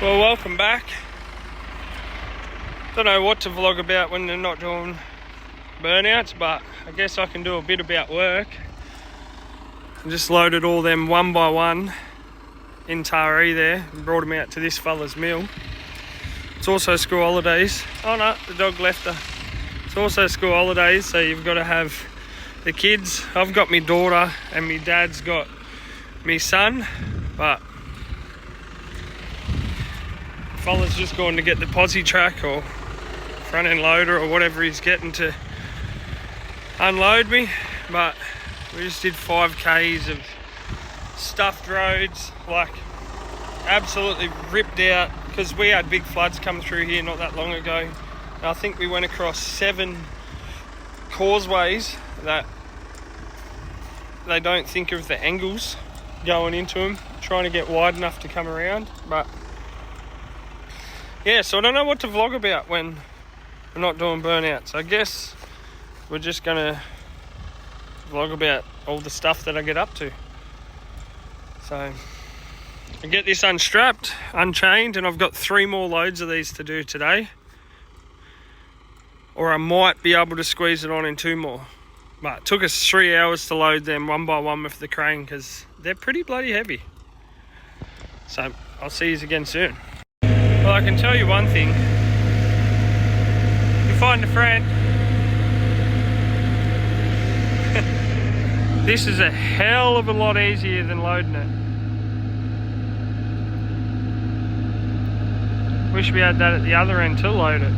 Well, welcome back. Don't know what to vlog about when they're not doing burnouts, but I guess I can do a bit about work. I just loaded all them one by one in Taree there and brought them out to this fella's mill. It's also school holidays. Oh no, the dog left her. It's also school holidays, so you've got to have the kids. I've got my daughter and my dad's got my son, but fella's just going to get the posse track or front end loader or whatever he's getting to unload me. But we just did 5Ks of stuffed roads, like absolutely ripped out, because we had big floods come through here not that long ago. And I think we went across 7 causeways that they don't think of the angles going into them, trying to get wide enough to come around. But yeah, so I don't know what to vlog about when we're not doing burnouts. I guess we're just gonna vlog about all the stuff that I get up to. So I get this unstrapped, unchained, and I've got 3 more loads of these to do today. Or I might be able to squeeze it on in 2 more. But it took us 3 hours to load them one by one with the crane because they're pretty bloody heavy. So I'll see you again soon. Well, I can tell you one thing. You find a friend. This is a hell of a lot easier than loading it. Wish we had that at the other end to load it.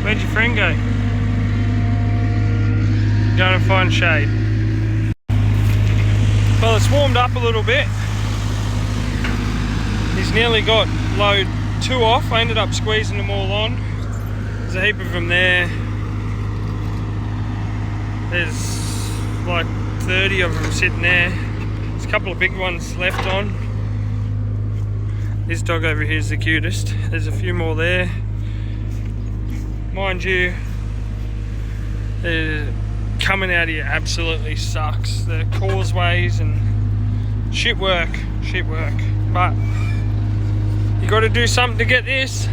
Where'd your friend go? Going to find shade. Well, it's warmed up a little bit. He's nearly got load 2 off. I ended up squeezing them all on. There's a heap of them there. There's like 30 of them sitting there. There's a couple of big ones left on. This dog over here is the cutest. There's a few more there. Mind you, coming out here absolutely sucks. The causeways and shit work. But you got to do something to get this.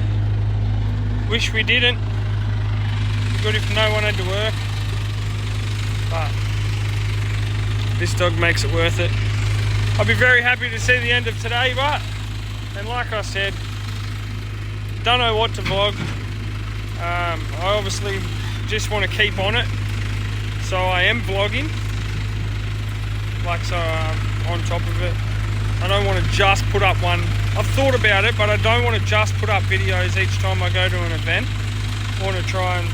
Wish we didn't. Good if no one had to work. But this dog makes it worth it. I'll be very happy to see the end of today, but, and like I said, don't know what to vlog. I obviously just want to keep on it. So I am vlogging, like so on top of it. I don't want to just put up one. I've thought about it, but I don't want to just put up videos each time I go to an event. I want to try and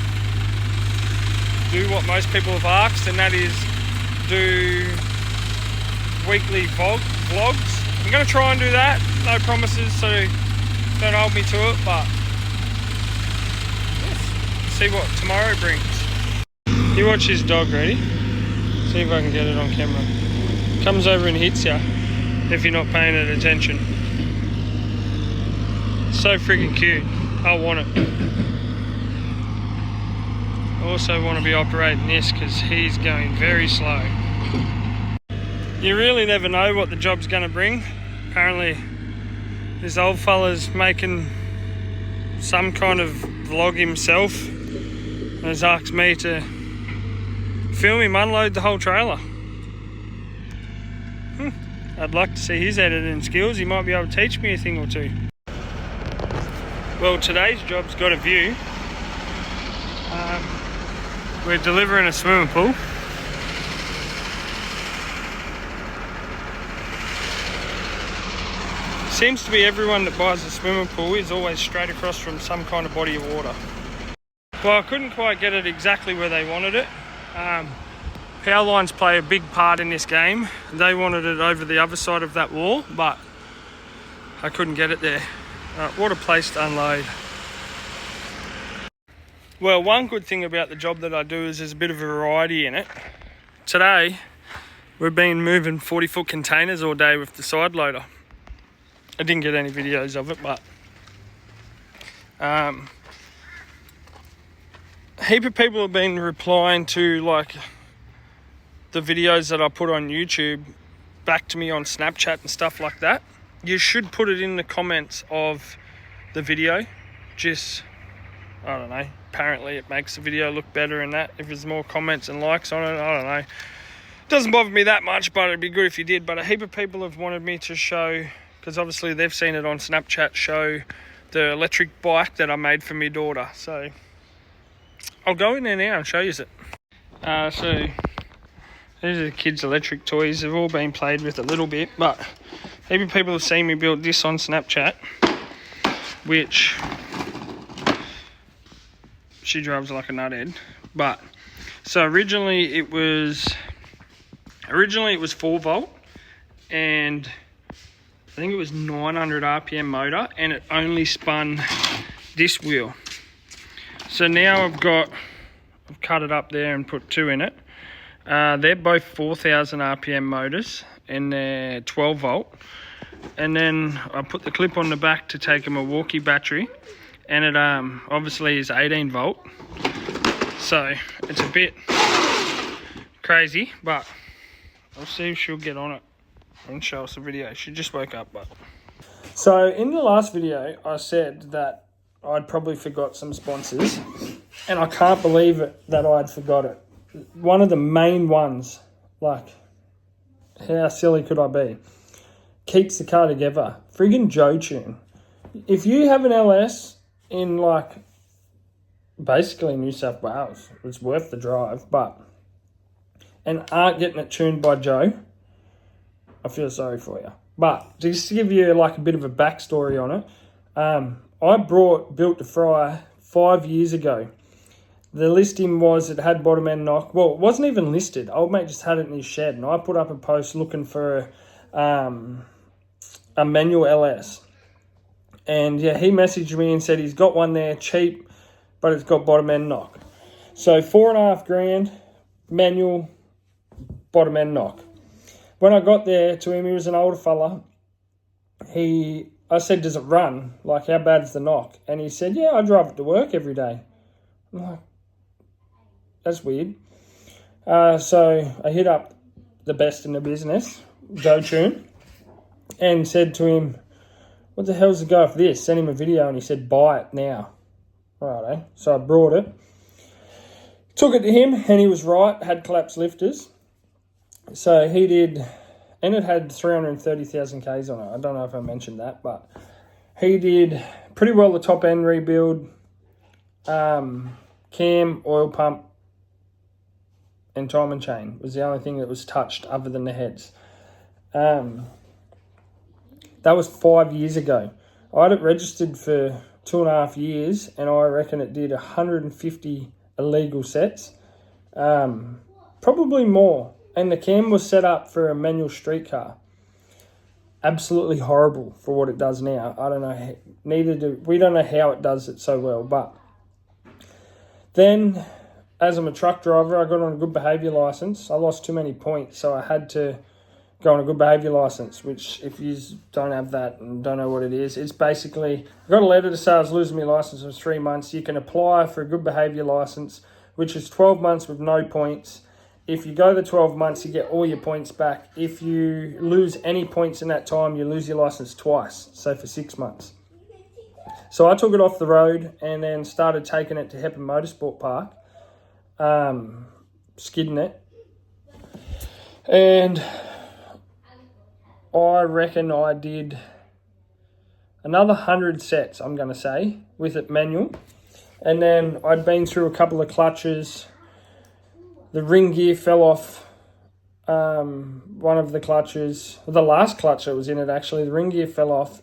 do what most people have asked, and that is do weekly vlogs. I'm going to try and do that. No promises, so don't hold me to it, but yes, see what tomorrow brings. You watch his dog, ready? See if I can get it on camera. Comes over and hits you if you're not paying it attention. So freaking cute. I want it. I also want to be operating this because he's going very slow. You really never know what the job's going to bring. Apparently this old fella's making some kind of vlog himself and has asked me to film him unload the whole trailer. I'd like to see his editing skills. He might be able to teach me a thing or 2. Well, today's job's got a view. We're delivering a swimming pool. Seems to be everyone that buys a swimming pool is always straight across from some kind of body of water. Well, I couldn't quite get it exactly where they wanted it. Power lines play a big part in this game. They wanted it over the other side of that wall, but I couldn't get it there. What a place to unload. Well, one good thing about the job that I do is there's a bit of variety in it. Today, we've been moving 40-foot containers all day with the side loader. I didn't get any videos of it, but a heap of people have been replying to like the videos that I put on YouTube back to me on Snapchat and stuff like that, you should put it in the comments of the video. Just, I don't know, apparently it makes the video look better and that. If there's more comments and likes on it, I don't know. Doesn't bother me that much, but it'd be good if you did. But a heap of people have wanted me to show, because obviously they've seen it on Snapchat, show the electric bike that I made for my daughter. So I'll go in there now and show you it. So these are the kids' electric toys. They've all been played with a little bit, but a heap of people have seen me build this on Snapchat, which she drives like a nuthead. But so originally it was 4 volt, and I think it was 900 RPM motor, and it only spun this wheel. So now I've cut it up there and put 2 in it. They're both 4,000 RPM motors, and they're 12 volt. And then I put the clip on the back to take a Milwaukee battery, and it obviously is 18 volt. So it's a bit crazy, but I'll see if she'll get on it and show us a video. She just woke up, but. So in the last video, I said that I'd probably forgot some sponsors, and I can't believe it that I'd forgot it. One of the main ones, like, how silly could I be? Keeps the car together. Friggin' Joe Tune. If you have an LS in, like, basically New South Wales, it's worth the drive, and aren't getting it tuned by Joe, I feel sorry for you. But just to give you like a bit of a backstory on it, I built the Fryer 5 years ago. The listing was it had bottom end knock. Well, it wasn't even listed. Old mate just had it in his shed, and I put up a post looking for a manual LS. And yeah, he messaged me and said he's got one there, cheap, but it's got bottom end knock. So $4,500, manual, bottom end knock. When I got there to him, he was an older fella. I said, does it run? Like, how bad is the knock? And he said, yeah, I drive it to work every day. I'm like, that's weird. So I hit up the best in the business, Joe Tune, and said to him, what the hell's the go for this? Sent him a video, and he said, buy it now. Righto. So I brought it, took it to him, and he was right, had collapsed lifters. So he did, and it had 330,000 Ks on it. I don't know if I mentioned that, but he did pretty well the top end rebuild, cam, oil pump, and timing chain was the only thing that was touched other than the heads. That was 5 years ago. I had it registered for 2.5 years, and I reckon it did 150 illegal sets, probably more. And the cam was set up for a manual street car. Absolutely horrible for what it does now. I don't know. We don't know how it does it so well. But then, as I'm a truck driver, I got on a good behaviour licence. I lost too many points, so I had to go on a good behaviour licence, which if you don't have that and don't know what it is, it's basically, I got a letter to say I was losing my licence for 3 months. You can apply for a good behaviour licence, which is 12 months with no points. If you go the 12 months, you get all your points back. If you lose any points in that time, you lose your licence twice, so for 6 months. So I took it off the road and then started taking it to Heppen Motorsport Park, skidding it. And I reckon I did another 100 sets, I'm going to say, with it manual. And then I'd been through a couple of clutches. The ring gear fell off one of the clutches. The last clutch that was in it, actually, the ring gear fell off.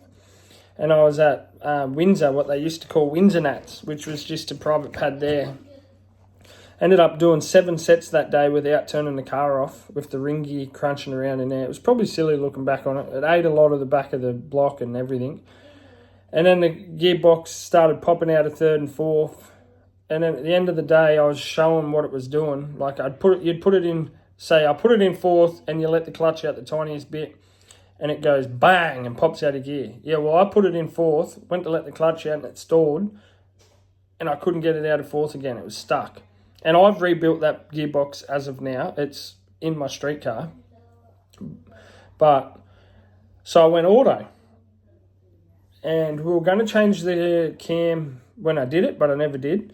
And I was at Windsor, what they used to call Windsor Nats, which was just a private pad there. Ended up doing 7 sets that day without turning the car off, with the ring gear crunching around in there. It was probably silly looking back on it. It ate a lot of the back of the block and everything. And then the gearbox started popping out of 3rd and 4th. And then at the end of the day, I was showing what it was doing. Like you'd put it in, say I put it in 4th, and you let the clutch out the tiniest bit, and it goes bang and pops out of gear. Yeah, well, I put it in 4th, went to let the clutch out, and it stalled, and I couldn't get it out of 4th again. It was stuck. And I've rebuilt that gearbox as of now. It's in my street car. But so I went auto, and we were going to change the cam when I did it, but I never did.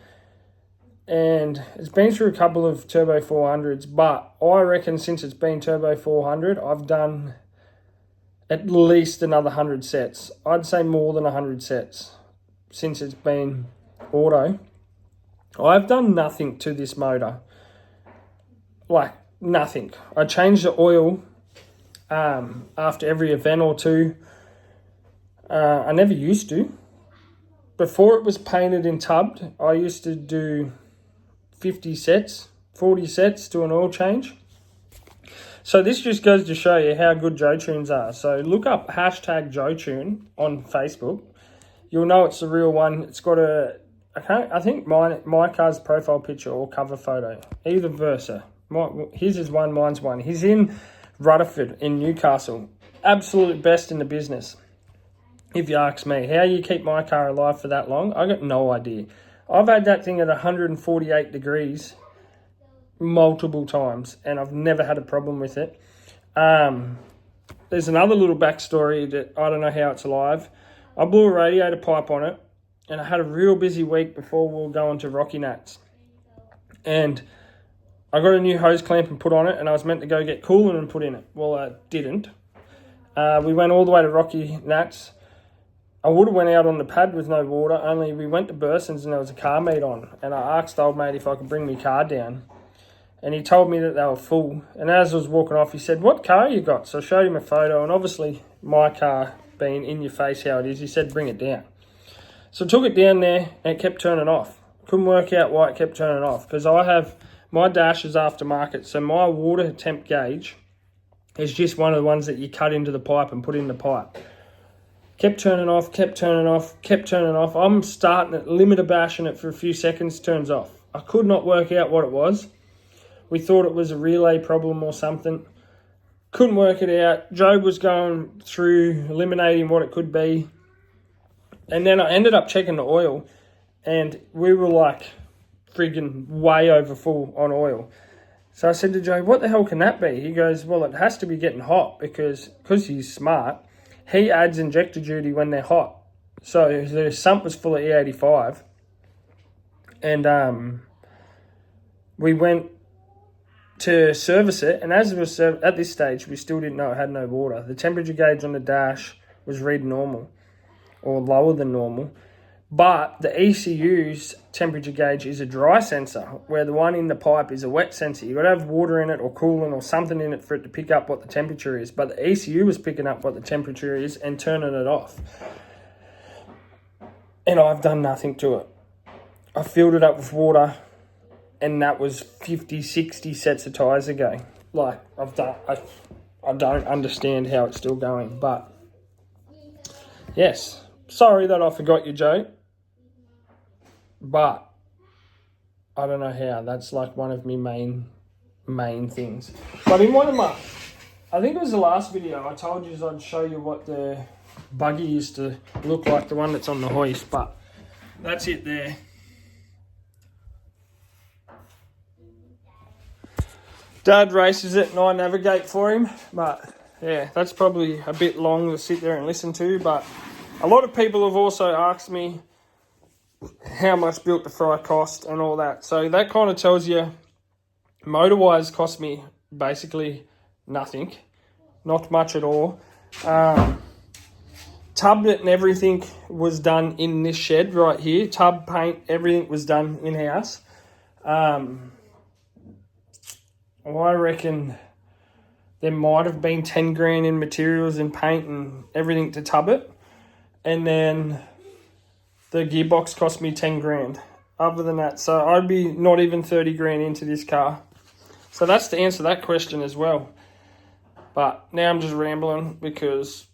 And it's been through a couple of Turbo 400s, but I reckon since it's been Turbo 400, I've done at least another 100 sets. I'd say more than 100 sets since it's been auto. I've done nothing to this motor. Like, nothing. I changed the oil after every event or two. I never used to. Before it was painted and tubbed, I used to do 50 sets, 40 sets to an oil change. So this just goes to show you how good JoeTunes are. So look up hashtag JoeTune on Facebook. You'll know it's the real one. It's got I think my car's profile picture or cover photo, either versa. His is one, mine's one. He's in Rutherford in Newcastle. Absolute best in the business. If you ask me, how you keep my car alive for that long, I got no idea. I've had that thing at 148 degrees multiple times, and I've never had a problem with it. There's another little backstory that I don't know how it's alive. I blew a radiator pipe on it, and I had a real busy week before we were going to Rocky Nats. And I got a new hose clamp and put on it, and I was meant to go get coolant and put in it. Well, I didn't. We went all the way to Rocky Nats. I would have went out on the pad with no water, only we went to Burson's and there was a car meet on. And I asked old mate if I could bring my car down. And he told me that they were full. And as I was walking off, he said, "What car you got?" So I showed him a photo, and obviously my car being in your face how it is, he said, "Bring it down." So I took it down there, and it kept turning off. Couldn't work out why it kept turning off, because my dash is aftermarket, so my water temp gauge is just one of the ones that you cut into the pipe and put in the pipe. Kept turning off, kept turning off, kept turning off. I'm starting it, limiter bashing it for a few seconds, turns off. I could not work out what it was. We thought it was a relay problem or something. Couldn't work it out. Joe was going through eliminating what it could be. And then I ended up checking the oil, and we were like friggin' way over full on oil. So I said to Joe, "What the hell can that be?" He goes, "Well, it has to be getting hot because he's smart. He adds injector duty when they're hot." So the sump was full of E85. And we went to service it. And as it was at this stage, we still didn't know it had no water. The temperature gauge on the dash was reading normal or lower than normal. But the ECU's temperature gauge is a dry sensor, where the one in the pipe is a wet sensor. You've got to have water in it or coolant or something in it for it to pick up what the temperature is. But the ECU was picking up what the temperature is and turning it off. And I've done nothing to it. I filled it up with water, and that was 50, 60 sets of tyres ago. Like, I don't understand how it's still going. But, yes, sorry that I forgot you, Joe. But I don't know how. That's like one of my main things. But in one of my, I think it was the last video, I told you I'd show you what the buggy used to look like, the one that's on the hoist. But that's it there. Dad races it and I navigate for him. But yeah, that's probably a bit long to sit there and listen to. But a lot of people have also asked me how much built to fry cost and all that. So that kind of tells you motor-wise cost me basically nothing. Not much at all. Tubbed it and everything was done in this shed right here. Tub, paint, everything was done in-house. I reckon there might have been 10 grand in materials and paint and everything to tub it. And then the gearbox cost me 10 grand. Other than that, so I'd be not even 30 grand into this car. So that's to answer that question as well. But now I'm just rambling because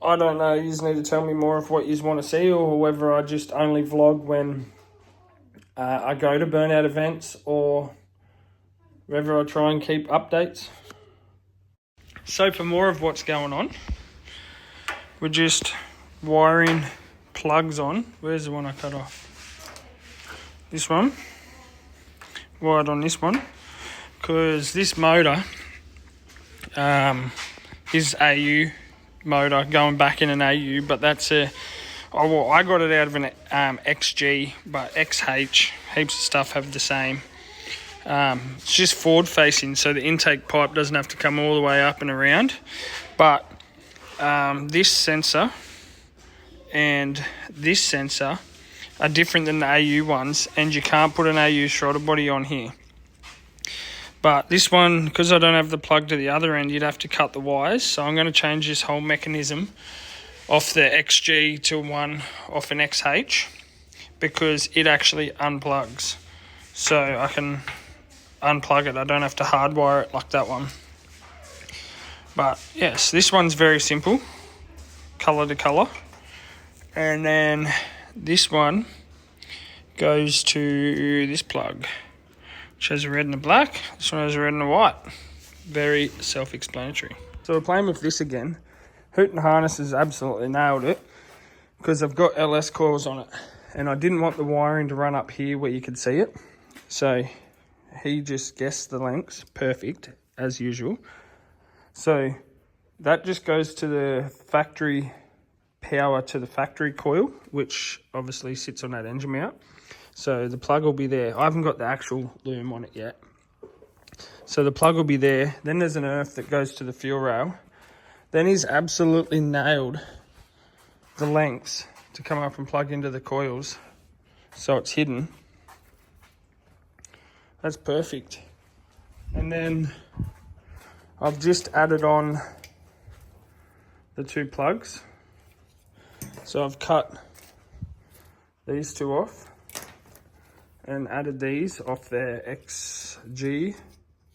I don't know. You just need to tell me more of what you want to see, or whether I just only vlog when I go to burnout events, or whether I try and keep updates. So for more of what's going on, we're just wiring plugs on. Where's the one I cut off? This one. Wired on this one. Because this motor, is AU motor going back in an AU, but that's I got it out of an XG, but XH, heaps of stuff have the same. It's just forward facing, so the intake pipe doesn't have to come all the way up and around. But this sensor and this sensor are different than the AU ones, and you can't put an AU throttle body on here. But this one, because I don't have the plug to the other end, you'd have to cut the wires. So I'm going to change this whole mechanism off the XG to one off an XH, because it actually unplugs. So I can unplug it. I don't have to hardwire it like that one. But yes, this one's very simple, colour to colour. And then this one goes to this plug, which has a red and a black. This one has a red and a white. Very self-explanatory. So we're playing with this again. Hooten Harness has absolutely nailed it, because I've got LS coils on it, and I didn't want the wiring to run up here where you could see it. So he just guessed the lengths, perfect, as usual. So that just goes to the factory power to the factory coil, which obviously sits on that engine mount. So the plug will be there. I haven't got the actual loom on it yet. So the plug will be there. Then there's an earth that goes to the fuel rail. Then he's absolutely nailed the lengths to come up and plug into the coils, so it's hidden. That's perfect. And then I've just added on the two plugs. So I've cut these two off and added these off their XG,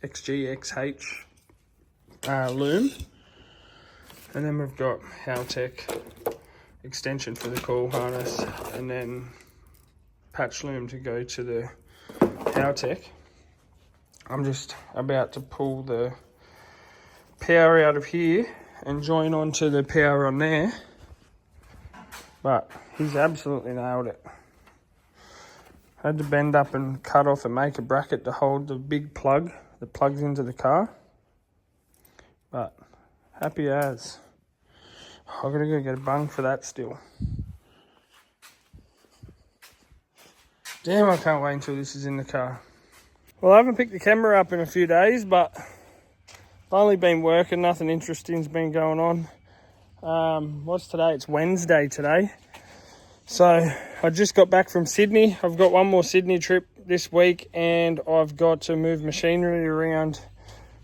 XH loom. And then we've got Haltech extension for the coil harness, and then patch loom to go to the Haltech. I'm just about to pull the power out of here and join onto the power on there. But he's absolutely nailed it. Had to bend up and cut off and make a bracket to hold the big plug that plugs into the car. But happy as. I've got to go get a bung for that still. Damn, I can't wait until this is in the car. Well, I haven't picked the camera up in a few days, but I've only been working. Nothing interesting's been going on. What's today? It's Wednesday today. So I just got back from Sydney. I've got one more Sydney trip this week, and I've got to move machinery around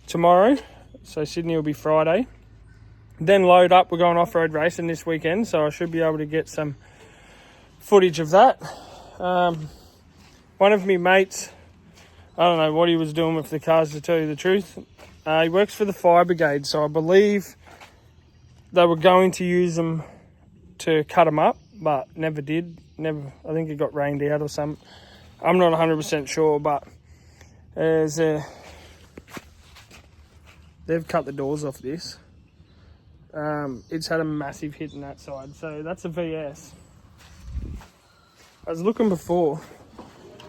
tomorrow. So Sydney will be Friday. Then load up. We're going off-road racing this weekend, so I should be able to get some footage of that. One of my mates, I don't know what he was doing with the cars, to tell you the truth. He works for the fire brigade, so I believe they were going to use them to cut them up, but never did. I think it got rained out or something. I'm not 100% sure, but they've cut the doors off this. It's had a massive hit on that side, so that's a VS. I was looking before,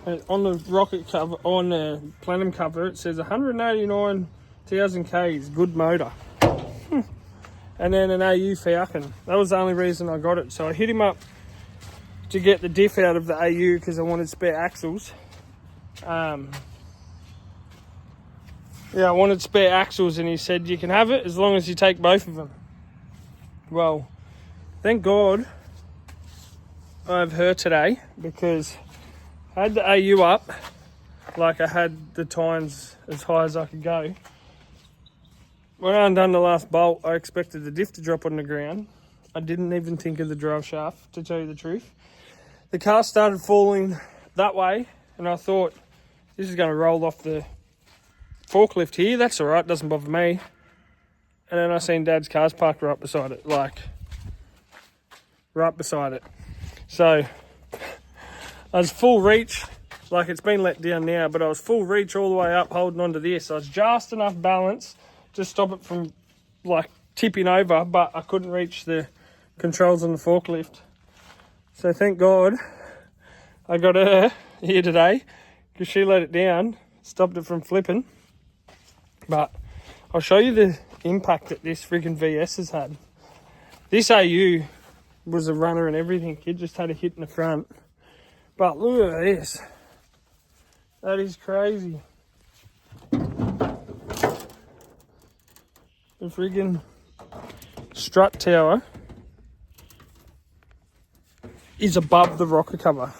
and on the rocket cover, on the plenum cover, it says 189,000 Ks, good motor. And then an AU Falcon. That was the only reason I got it. So I hit him up to get the diff out of the AU because I wanted spare axles. I wanted spare axles, and he said you can have it as long as you take both of them. Well, thank God I have her today, because I had the AU up, like I had the tines as high as I could go. When I undone the last bolt, I expected the diff to drop on the ground. I didn't even think of the drive shaft, to tell you the truth. The car started falling that way, and I thought, this is going to roll off the forklift here. That's all right, doesn't bother me. And then I seen Dad's cars parked right beside it, right beside it. So I was full reach, like it's been let down now, but I was full reach all the way up holding onto this. I was just enough balance to stop it from tipping over, but I couldn't reach the controls on the forklift. So thank God I got her here today, because she let it down, stopped it from flipping. But I'll show you the impact that this friggin' VS has had. This AU was a runner and everything. It just had a hit in the front. But look at this. That is crazy. The friggin' strut tower is above the rocker cover.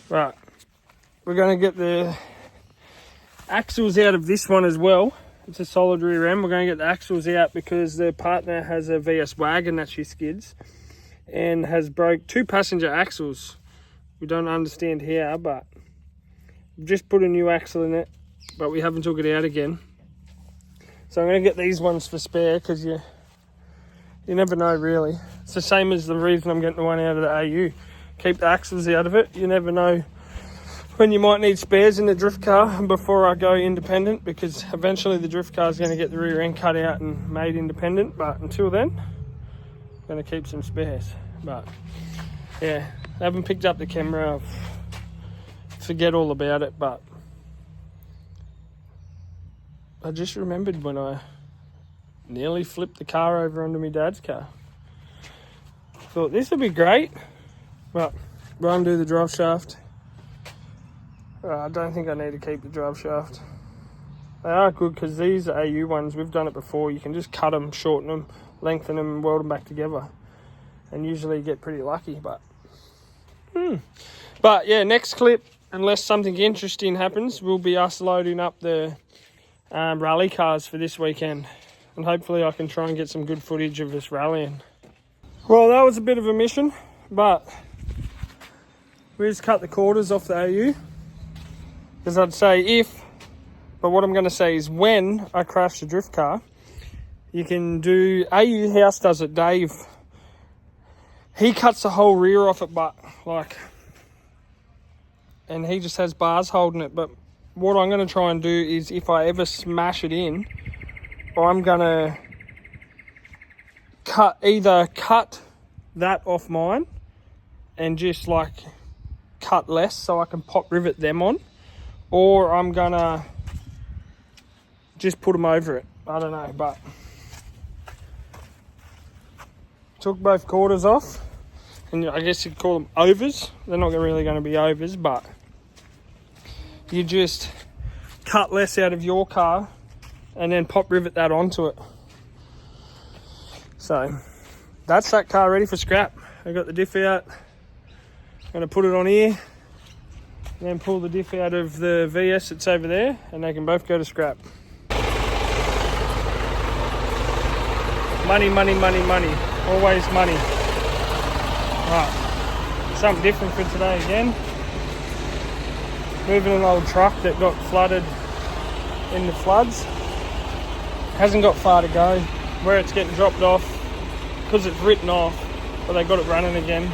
Right. We're going to get the axles out of this one as well. It's a solid rear end. We're going to get the axles out because the partner has a VS wagon that she skids and has broke 2 passenger axles. We don't understand how, but we've just put a new axle in it, but we haven't took it out again. So I'm going to get these ones for spare because you never know really. It's the same as the reason I'm getting the one out of the AU. Keep the axles out of it. You never know when you might need spares in the drift car before I go independent, because eventually the drift car is going to get the rear end cut out and made independent, but until then I'm going to keep some spares. But yeah, I haven't picked up the camera. Forget all about it, but I just remembered when I nearly flipped the car over onto my dad's car. Thought this would be great, but we'll undo the drive shaft. I don't think I need to keep the drive shaft. They are good because these AU ones, we've done it before. You can just cut them, shorten them, lengthen them and weld them back together. And usually you get pretty lucky, but... But yeah, next clip, unless something interesting happens, will be us loading up the rally cars for this weekend. And hopefully I can try and get some good footage of us rallying. Well, that was a bit of a mission, but we just cut the quarters off the AU. Because I'd say if, but what I'm going to say is when I crash the drift car, you can do, AU House does it, Dave. He cuts the whole rear off it, but like, and he just has bars holding it. But what I'm going to try and do is if I ever smash it in, I'm going to either cut that off mine and just like cut less so I can pop rivet them on. Or I'm gonna just put them over it. I don't know, but took both quarters off, and I guess you'd call them overs. They're not really going to be overs, but you just cut less out of your car and then pop rivet that onto it. So that's that car ready for scrap. I got the diff out. I'm gonna put it on here. Then pull the diff out of the VS that's over there, and they can both go to scrap. Money, money, money, money. Always money. Right, something different for today again. Moving an old truck that got flooded in the floods. Hasn't got far to go. Where it's getting dropped off, because it's written off, but they got it running again.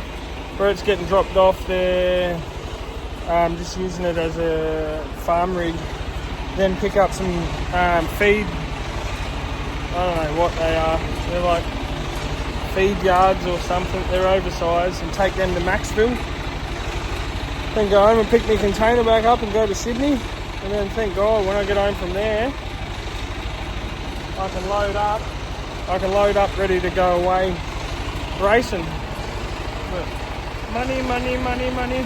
Where it's getting dropped off, they're just using it as a farm rig. Then pick up some feed. I don't know what they are. They're like feed yards or something. They're oversized, and take them to Maxville. Then go home and pick my container back up and go to Sydney. And then thank God when I get home from there, I can load up ready to go away racing. But money, money, money, money.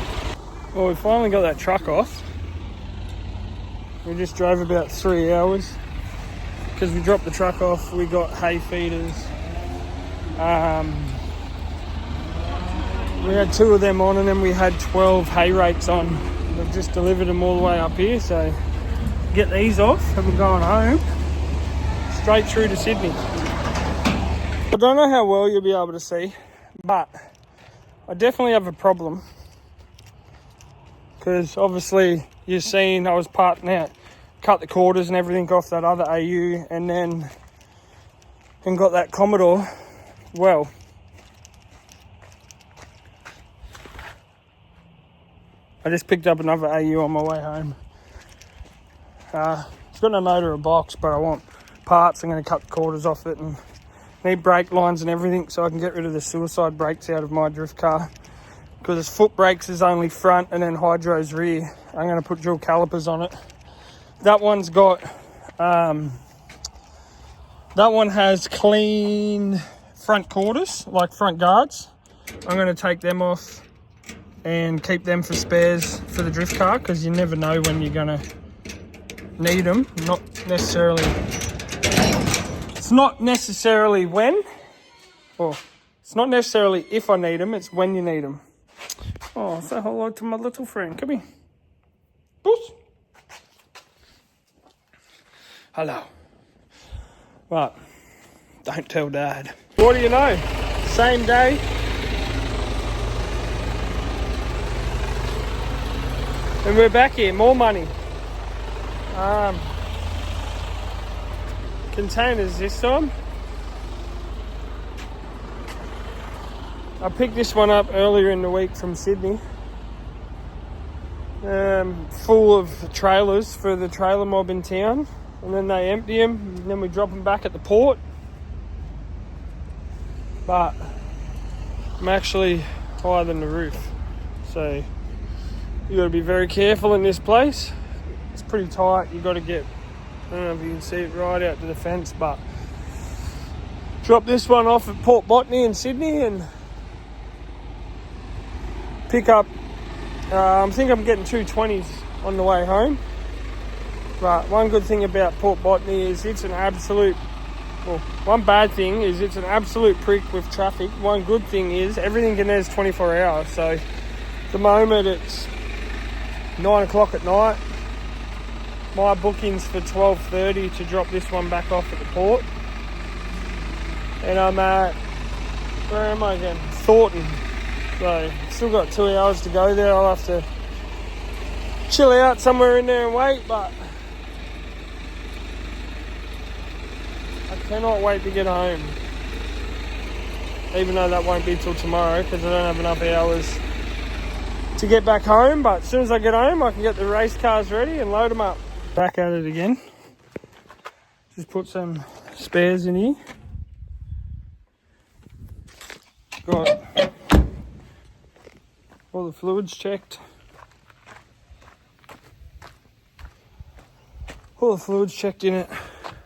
Well, we finally got that truck off. We just drove about 3 hours because we dropped the truck off. We got hay feeders. We had 2 of them on, and then we had 12 hay rakes on. We've just delivered them all the way up here, so get these off and we're going home straight through to Sydney. I don't know how well you'll be able to see, but I definitely have a problem. Because obviously you've seen I was parting out, cut the quarters and everything off that other AU, and got that Commodore. Well, I just picked up another AU on my way home. It's got no motor or box, but I want parts. I'm going to cut the quarters off it and need brake lines and everything so I can get rid of the suicide brakes out of my drift car. Because its foot brakes is only front and then hydro's rear. I'm going to put dual calipers on it. That one's got That one has clean front quarters, like front guards. I'm going to take them off and keep them for spares for the drift car, because you never know when you're going to need them. It's not necessarily when, or it's not necessarily if I need them, it's when you need them. Oh, say hello to my little friend. Come here. Boost. Hello. Right. Don't tell Dad. What do you know? Same day. And we're back here. More money. Containers this time. I picked this one up earlier in the week from Sydney. Full of trailers for the trailer mob in town. And then they empty them, and then we drop them back at the port. But I'm actually higher than the roof. So you got to be very careful in this place. It's pretty tight. You got to get, I don't know if you can see it, right out to the fence, but drop this one off at Port Botany in Sydney and pick up, I think I'm getting 220s on the way home. But one good thing about Port Botany is it's an absolute, well, one bad thing is it's an absolute prick with traffic. One good thing is everything in there is 24 hours. So at the moment it's 9 o'clock at night. My booking's for 12:30 to drop this one back off at the port. And I'm at, where am I again? Thornton. So still got 2 hours to go there. I'll have to chill out somewhere in there and wait, but I cannot wait to get home. Even though that won't be till tomorrow because I don't have enough hours to get back home. But as soon as I get home, I can get the race cars ready and load them up. Back at it again. Just put some spares in here. Got all the fluids checked. All the fluids checked in it.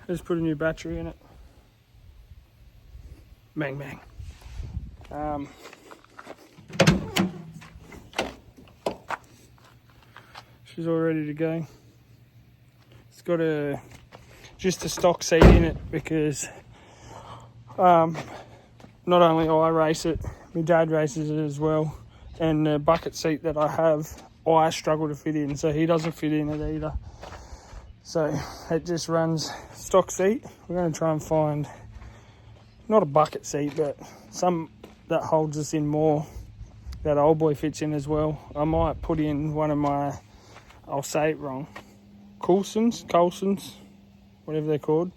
Just put a new battery in it. Bang, bang. She's all ready to go. It's got just a stock seat in it because not only I race it, my dad races it as well. And the bucket seat that I have, I struggle to fit in, so he doesn't fit in it either. So it just runs stock seat. We're going to try and find not a bucket seat, but some that holds us in more, that old boy fits in as well. I might put in one of my, I'll say it wrong, Coulsons, whatever they're called.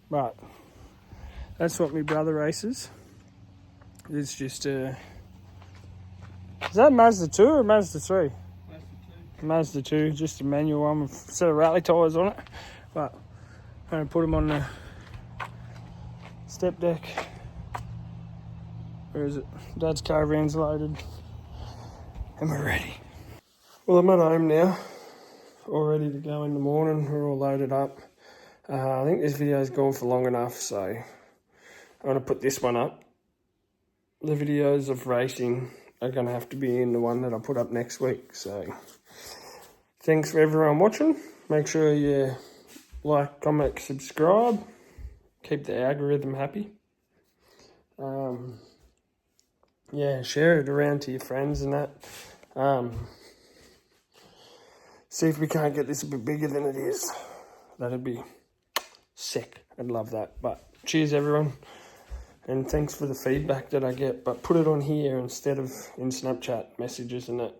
But that's what my brother races. It's just is that Mazda 2 or Mazda 3? Mazda 2, just a manual one with a set of rally tyres on it. But I'm going to put them on the step deck. Where is it? Dad's caravan's loaded. And we're ready. Well, I'm at home now. All ready to go in the morning. We're all loaded up. I think this video's gone for long enough, so I'm going to put this one up. The videos of racing are going to have to be in the one that I put up next week. So thanks for everyone watching. Make sure you like, comment, subscribe. Keep the algorithm happy. Yeah, share it around to your friends and that. See if we can't get this a bit bigger than it is. That'd be sick. I'd love that. But cheers, everyone. And thanks for the feedback that I get. But put it on here instead of in Snapchat messages and that.